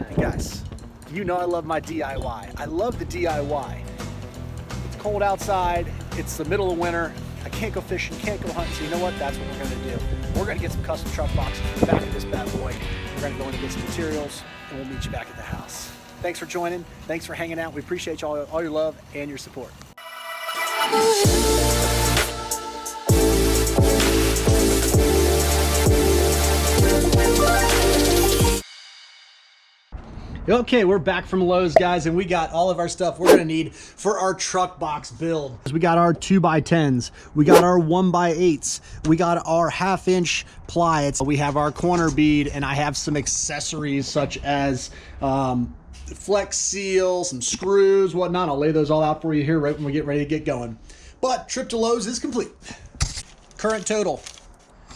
And guys, you know I love my DIY. I love the DIY. It's cold outside. It's the middle of winter. I can't go fishing, can't go hunting. So you know what? That's what we're gonna do. We're gonna get some custom truck boxes in the back of this bad boy. We're gonna go in and get some materials, and we'll meet you back at the house. Thanks for joining. Thanks for hanging out. We appreciate all your love and your support. Okay, we're back from Lowe's, guys, and we got all of our stuff we're gonna need for our truck box build. We got our 2x10s, we got our 1x8s, we got our 1/2-inch ply, we have our corner bead, and I have some accessories such as flex seal, some screws, whatnot. I'll lay those all out for you here right when we get ready to get going. But trip to Lowe's is complete. Current total,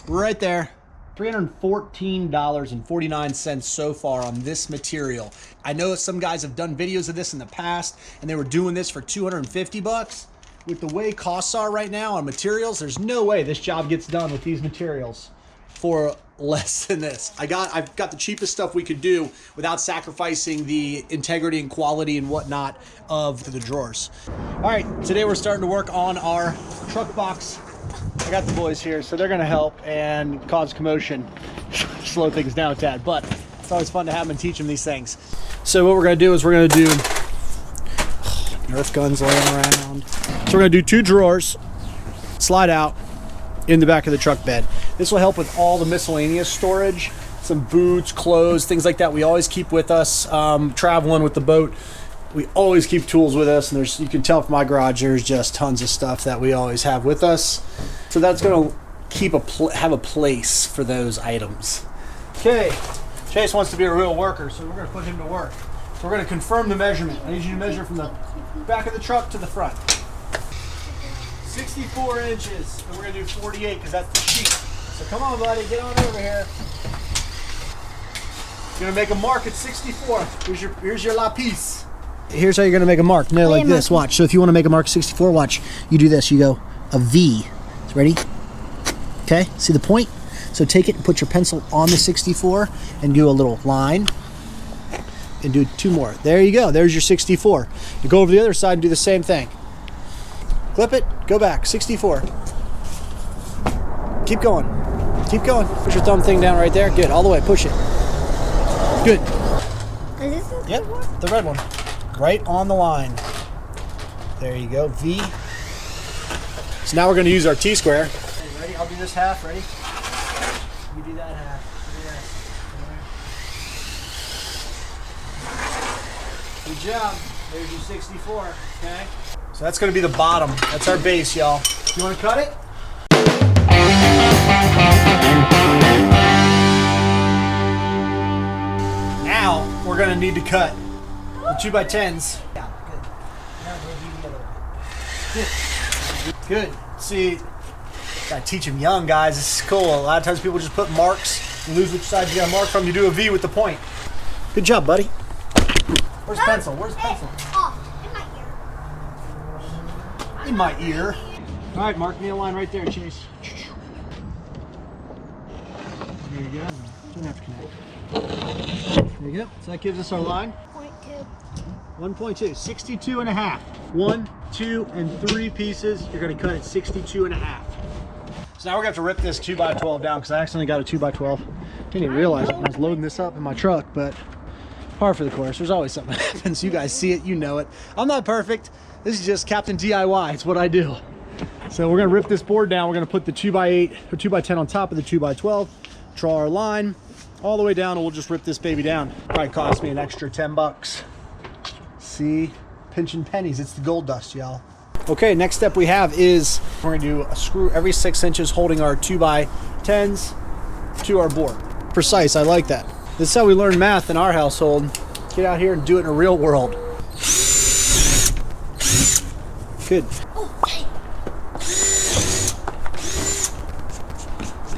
right there. $314.49 so far on this material. I know some guys have done videos of this in the past and they were doing this for 250 bucks. With the way costs are right now on materials, there's no way this job gets done with these materials for less than this. I've got the cheapest stuff we could do without sacrificing the integrity and quality and whatnot of the drawers. All right, today we're starting to work on our truck box. I got the boys here, so they're gonna help and cause commotion, slow things down a tad, but it's always fun to have them and teach them these things. So what we're gonna do is we're gonna do Nerf guns laying around. So we're gonna do 2 drawers, slide out in the back of the truck bed. This will help with all the miscellaneous storage, some boots, clothes, things like that we always keep with us, traveling with the boat. We always keep tools with us, and you can tell from my garage there's just tons of stuff that we always have with us. So that's going to have a place for those items. Okay, Chase wants to be a real worker, so we're going to put him to work. So we're going to confirm the measurement. I need you to measure from the back of the truck to the front. 64 inches, and we're going to do 48 because that's the sheet. So come on, buddy, get on over here. You're going to make a mark at 64. Here's your lapis. Here's how you're gonna make a mark. No, like this, watch. So if you wanna make a mark 64, watch. You do this, you go a V. Ready? Okay, see the point? So take it and put your pencil on the 64 and do a little line and do 2 more. There you go, there's your 64. You go over the other side and do the same thing. Clip it, go back, 64. Keep going, keep going. Put your thumb thing down right there. Good, all the way, push it. Good. Is this the Yep, one? the red one. Right on the line. There you go, V. So now we're going to use our T-square. Okay, ready? I'll do this half, ready? You do that half. Good job. There's your 64, okay? So that's going to be the bottom. That's our base, y'all. You want to cut it? Now we're going to need to cut the 2x10s. Yeah, good. Now we'll do the other one. Good. See, gotta teach them young, guys. This is cool. A lot of times people just put marks. You lose which side you got a mark from. You do a V with the point. Good job, buddy. Where's pencil? Where's pencil? Oh, in my ear. In my ear. All right, mark me a line right there, Chase. There you go. Don't have to connect. There you go. So that gives us our line. 1.2, 62 and a half. 1, 2, and 3 pieces. You're gonna cut it 62 and a half. So now we're gonna have to rip this 2x12 down because I accidentally got a 2x12. Didn't even realize it when I was loading this up in my truck, but par for the course. There's always something that happens. You guys see it, you know it. I'm not perfect. This is just Captain DIY. It's what I do. So we're gonna rip this board down. We're gonna put the 2x8 or 2x10 on top of the 2x12, draw our line all the way down, and we'll just rip this baby down. Probably cost me an extra 10 bucks. See, pinching pennies. It's the gold dust, y'all. Okay, next step we have is we're gonna do a screw every 6 inches holding our 2x10s to our board. Precise, I like that. This is how we learn math in our household. Get out here and do it in a real world. Good.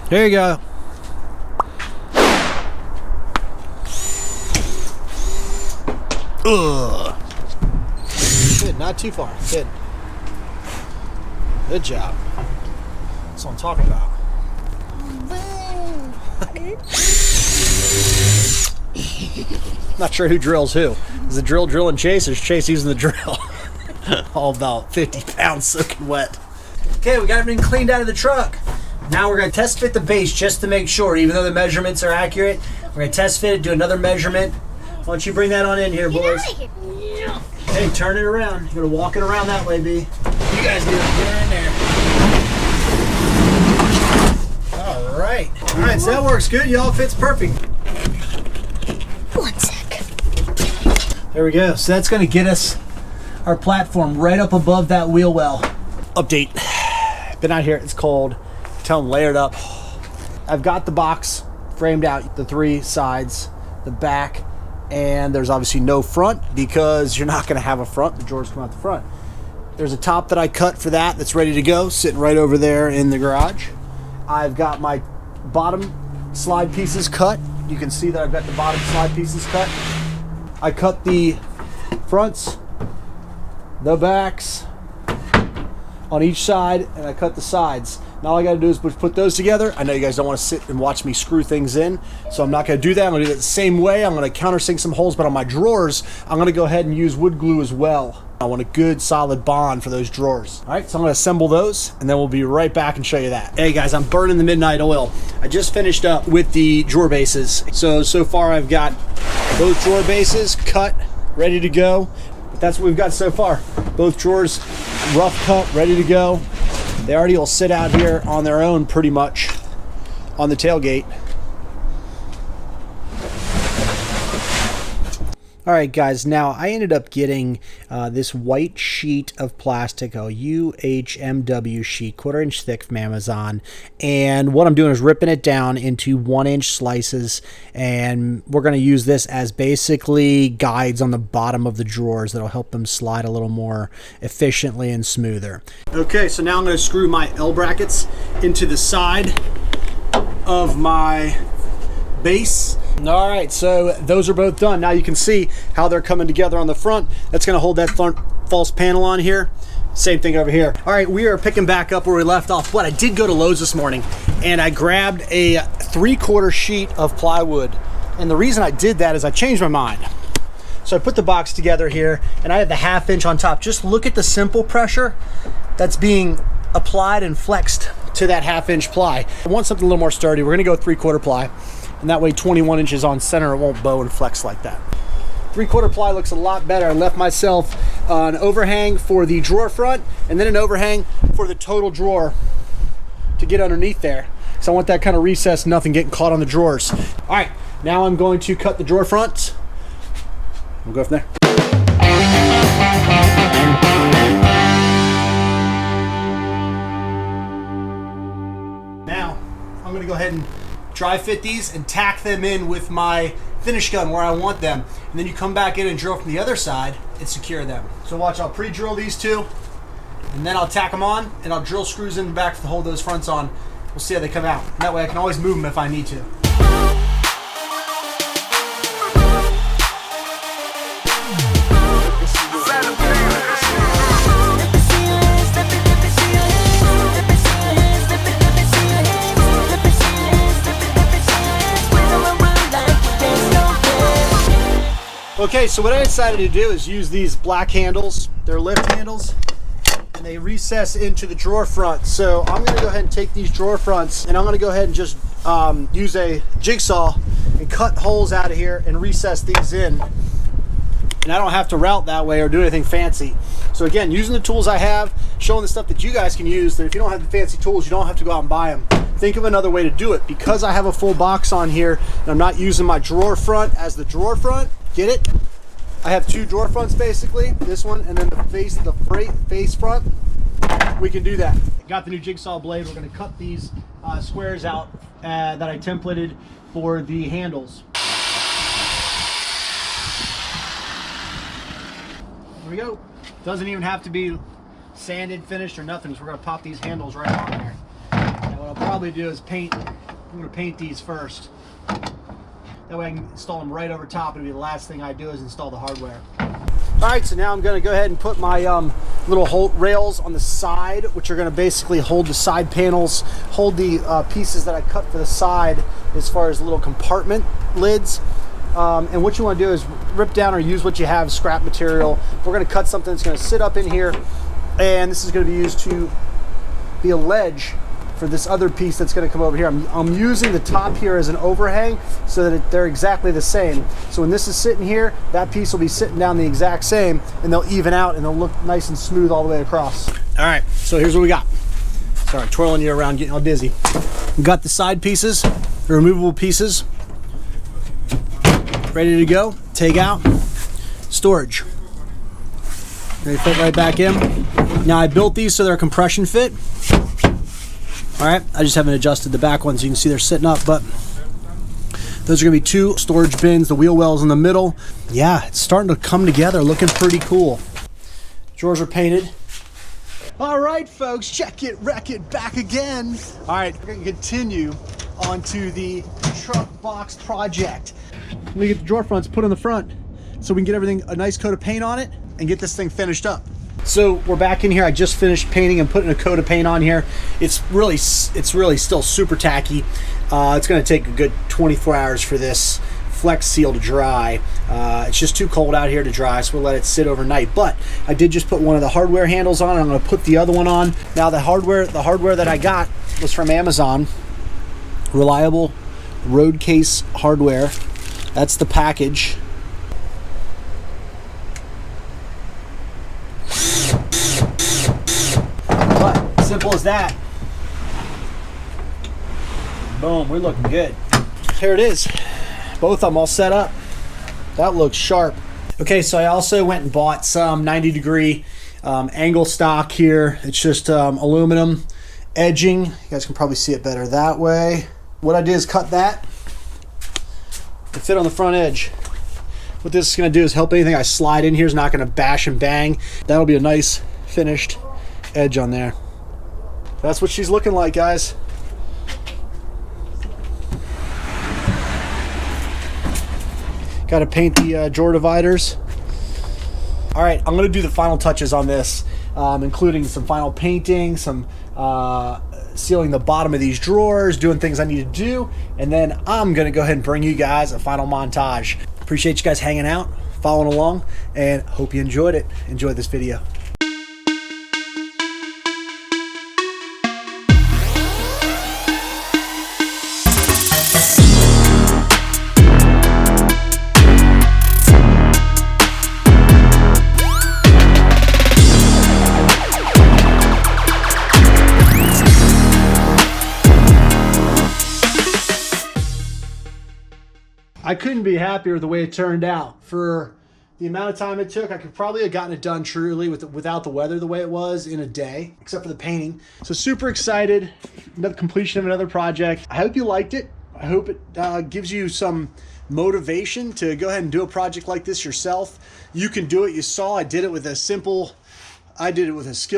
There you go. Ugh. Good, not too far. Good. Good job. That's what I'm talking about. Not sure who drills who. Is the drill drilling Chase, or is Chase using the drill? All about 50 pounds soaking wet. Okay, we got everything cleaned out of the truck. Now we're going to test fit the base just to make sure, even though the measurements are accurate. We're going to test fit it, do another measurement. Why don't you bring that on in here, boys? Hey, turn it around. You're going to walk it around that way, B. You guys do it. Get her in there. All right. All right, so that works good. Y'all fits perfect. 1 sec. There we go. So that's going to get us our platform right up above that wheel well. Update. Been out here. It's cold. Tell them layered up. I've got the box framed out, the 3 sides, the back, and there's obviously no front because you're not going to have a front. The drawers come out the front. There's a top that I cut for that's ready to go, sitting right over there in the garage. I've got my bottom slide pieces cut. You can see that I've got the bottom slide pieces cut. I cut the fronts, the backs on each side, and I cut the sides. Now all I got to do is put those together. I know you guys don't want to sit and watch me screw things in, so I'm not going to do that. I'm going to do that the same way. I'm going to countersink some holes, but on my drawers, I'm going to go ahead and use wood glue as well. I want a good solid bond for those drawers. All right, so I'm going to assemble those, and then we'll be right back and show you that. Hey guys, I'm burning the midnight oil. I just finished up with the drawer bases. So far I've got both drawer bases cut, ready to go. But that's what we've got so far. Both drawers rough cut, ready to go. They already will sit out here on their own pretty much on the tailgate. All right, guys, now I ended up getting this white sheet of plastic, a UHMW sheet, 1/4 inch thick from Amazon. And what I'm doing is ripping it down into 1-inch slices. And we're going to use this as basically guides on the bottom of the drawers that'll help them slide a little more efficiently and smoother. Okay, so now I'm going to screw my L brackets into the side of my base. All right, so those are both done. Now you can see how they're coming together on the front. That's going to hold that front false panel on here. Same thing over here. All right, we are picking back up where we left off, but I did go to Lowe's this morning and I grabbed a 3/4 sheet of plywood. And the reason I did that is I changed my mind. So I put the box together here and I have the 1/2 inch on top. Just look at the simple pressure that's being applied and flexed to that 1/2 inch ply. I want something a little more sturdy. We're going to go 3/4 ply. And that way 21 inches on center, it won't bow and flex like that. 3/4 ply looks a lot better. I left myself an overhang for the drawer front and then an overhang for the total drawer to get underneath there. So I want that kind of recess, nothing getting caught on the drawers. All right, now I'm going to cut the drawer fronts. We'll go from there. Now, I'm gonna go ahead and dry fit these and tack them in with my finish gun where I want them. And then you come back in and drill from the other side and secure them. So watch, I'll pre-drill these two and then I'll tack them on and I'll drill screws in the back to hold those fronts on. We'll see how they come out. And that way I can always move them if I need to. Okay, so what I decided to do is use these black handles. They're lift handles, and they recess into the drawer front. So I'm gonna go ahead and take these drawer fronts, and I'm gonna go ahead and just use a jigsaw and cut holes out of here and recess these in. And I don't have to route that way or do anything fancy. So again, using the tools I have, showing the stuff that you guys can use, that if you don't have the fancy tools, you don't have to go out and buy them. Think of another way to do it. Because I have a full box on here, and I'm not using my drawer front as the drawer front, get it? I have 2 drawer fronts basically, this one and then the face front. We can do that. Got the new jigsaw blade. We're going to cut these squares out that I templated for the handles. There we go. Doesn't even have to be sanded, finished, or nothing. So we're going to pop these handles right on there. And what I'll probably do is paint. I'm going to paint these first. That way I can install them right over top. It'll be the last thing I do is install the hardware. All right, so now I'm going to go ahead and put my little rails on the side, which are going to basically hold the side panels, hold the pieces that I cut for the side as far as little compartment lids. And what you want to do is rip down or use what you have, scrap material. We're going to cut something that's going to sit up in here, and this is going to be used to be a ledge for this other piece that's going to come over here. I'm using the top here as an overhang so that they're exactly the same. So when this is sitting here, that piece will be sitting down the exact same, and they'll even out and they'll look nice and smooth all the way across. All right, so here's what we got. Sorry, twirling you around, getting all dizzy. We got the side pieces, the removable pieces, ready to go. Take out, storage. They fit right back in. Now I built these so they're compression fit. All right, I just haven't adjusted the back ones. You can see they're sitting up, but those are gonna be 2 storage bins, the wheel wells in the middle. Yeah, it's starting to come together, looking pretty cool. Drawers are painted. All right, folks, check it, wreck it, back again. All right, we're gonna continue onto the truck box project. Let me get the drawer fronts put on the front so we can get everything, a nice coat of paint on it, and get this thing finished up. So we're back in here. I just finished painting and putting a coat of paint on here. It's really still super tacky. It's going to take a good 24 hours for this Flex Seal to dry. It's just too cold out here to dry, so we'll let it sit overnight. But I did just put one of the hardware handles on. I'm going to put the other one on. Now the hardware that I got was from Amazon. Reliable road case hardware. That's the package. But simple as that. Boom, we're looking good. Here it is. Both of them all set up. That looks sharp. Okay, so I also went and bought some 90-degree angle stock here. It's just aluminum edging. You guys can probably see it better that way. What I did is cut that to fit on the front edge. What this is going to do is help anything I slide in here is not going to bash and bang. That'll be a nice finished edge on there. That's what she's looking like, guys. Got to paint the drawer dividers. All right, I'm going to do the final touches on this, including some final painting, some sealing the bottom of these drawers, doing things I need to do, and then I'm going to go ahead and bring you guys a final montage. Appreciate you guys hanging out, following along, and hope you enjoyed it. Enjoy this video. I couldn't be happier with the way it turned out. For the amount of time it took, I could probably have gotten it done truly without the weather the way it was in a day, except for the painting. So super excited, another completion of another project. I hope you liked it. I hope it gives you some motivation to go ahead and do a project like this yourself. You can do it. You saw I did it with a skill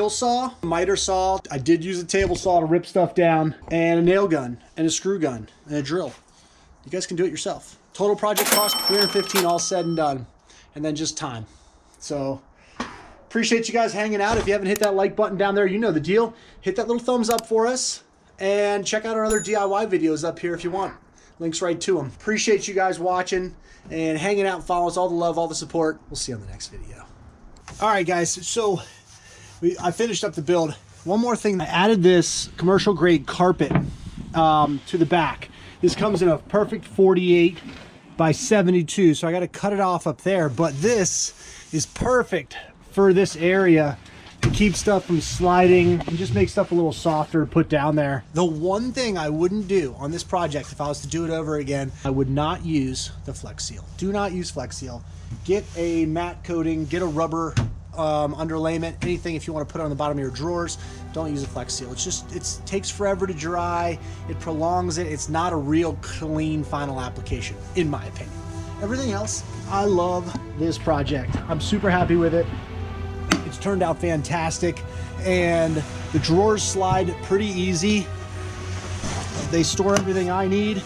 saw, a miter saw. I did use a table saw to rip stuff down, and a nail gun, and a screw gun, and a drill. You guys can do it yourself. Total project cost $315 all said and done, and then just time. So appreciate you guys hanging out. If you haven't hit that like button down there, you know the deal. Hit that little thumbs up for us, and check out our other DIY videos up here if you want. Links right to them. Appreciate you guys watching and hanging out and following us. All the love, all the support. We'll see you on the next video. All right, guys. So I finished up the build. One more thing. I added this commercial grade carpet to the back. This comes in a perfect 48 by 72, so I got to cut it off up there, but this is perfect for this area to keep stuff from sliding and just make stuff a little softer to put down there. The one thing I wouldn't do on this project, if I was to do it over again, I would not use the Flex Seal. Do not use Flex Seal. Get a matte coating, get a rubber underlayment, anything if you want to put it on the bottom of your drawers. Don't use a Flex Seal. It takes forever to dry. It prolongs it. It's not a real clean final application, in my opinion. Everything else, I love this project. I'm super happy with it. It's turned out fantastic, and the drawers slide pretty easy. They store everything I need,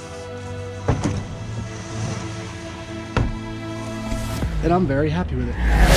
and I'm very happy with it.